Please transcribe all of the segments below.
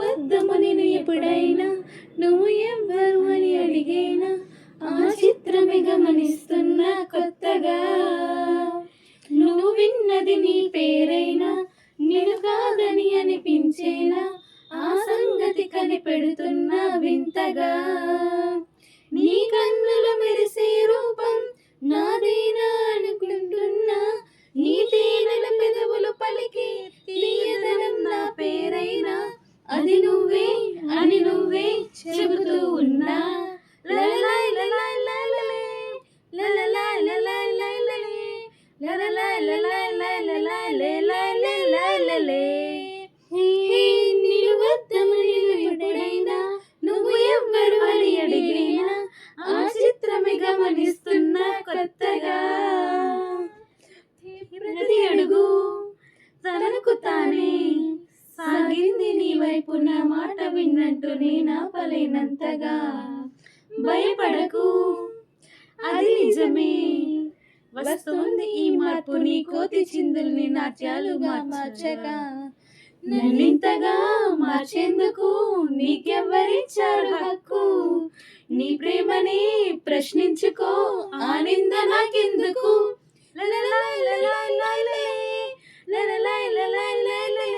వద్దము నేను ఎప్పుడైనా నువ్వు ఎవ్వరు అని అడిగేనా ఆ చిత్రమే గమనిస్తున్నా కొత్తగా నువ్వు విన్నది నీ పేరైనా నేను కాదని అనిపించేనా ఆ సంగతి కనిపెడుతున్నా వింతగా నీ కన్నుల మెరిసే రూపం నాదేనా అనుకుంటున్నా నీ తేనెల పెదవులు పలికి తీయదనం నా పేరైనా అది నువ్వే అని నువ్వే చెబుతూ ఉన్నా లలలాయ్ లలాయ్ లలలే లలలాయ్ లలాయ్ లలలే లలలాయ్ లలాయ్ లలలాయ్ లలాయ్ లలలే నిలువద్దమని ఎప్పుడైనా నువ్వు ఎవ్వరు అని అడిగినా ఆ చిత్రమే గమనిస్తున్నా కొత్తగా ప్రతి అడుగు తనకు తానే సాగింది నీ వైపు నా మాట విన్నట్టు నేను ఆపలేనంతగా భయపడకు అది నిజమే వస్తుంది ఈ మార్పు నీ కోతి చిందుల్ని నాట్యాలుగా మార్చగా నన్నింతగా మార్చేందుకు నీకెవ్వరిచ్చారు హక్కు నీ ప్రేమని ప్రశ్నించుకో ఆనంద నాకెందుకు లలలాయ్ లలాయ్ లలలే లలలాయ్ లలాయ్ లలలే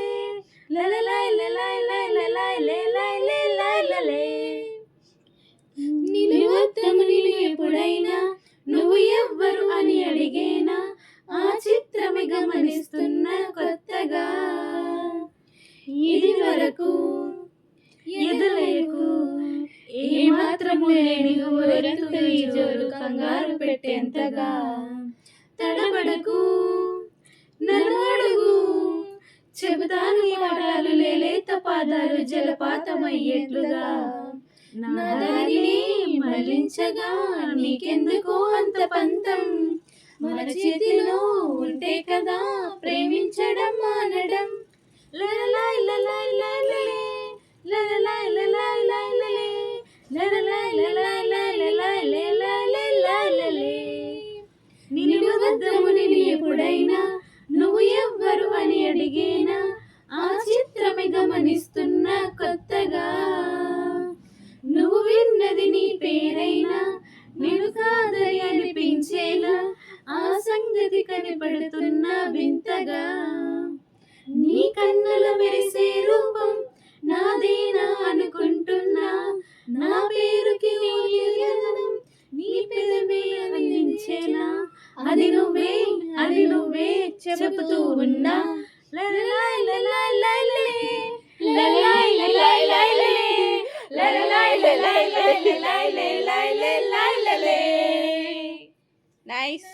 లలలాయ్ లలాయ్ లలలాయ్ లలాయ్ లలలే నిలువద్దము నేను ఎప్పుడైనా నువ్వు ఎవ్వరు అని అడిగేనా ఆ చిత్రమే గమనిస్తున్నా కొత్తగా ఇది వరకు ఎదులేకు ఏ మాత్రము లేని ఊరతు ఈ జోరు కంగారు పెట్టేంతగా తడబడకు నన్ను అడుగు చెబుతాను ఈ పాఠాలు లేలేత పాదాలు జలపాతమయ్యేట్లుగా నా దారిని మళ్ళించగా నీకెందుకో అంత పంతం మన చేతిలో ఉంటే కదా ప్రేమించడం మానడం లలలాయ్ లలాయ్ లలలే లలలాయ్ లలాయ్ లలలే లలలాయ్ లలాయ్ లలలాయ్ లలాయ్ లలలే నిలువద్దము నేను ఎప్పుడైనా నువ్వు ఎవ్వరు అని అడిగేనా ఆ చిత్రమే గమనిస్తున్నా కొత్తగా నువ్వు విన్నది నీ పేరైనా నేను కాదని అనిపించేలా ఆ సంగతి కనిపెడుతున్నా వింతగా నీ కన్నుల మెరిసే రూపం నాదేనా అనుకుంటున్నా నా పేరుకి తీయదనం నీ పెదవే అందించేలా అది నువ్వే చెబుతూ ఉన్నా లలలాయ్ లలాయ్ లలలే లలలాయ్ లలాయ్ లలలే లలలాయ్ లలాయ్ లలలాయ్ లలాయ్ లలలే నైస్.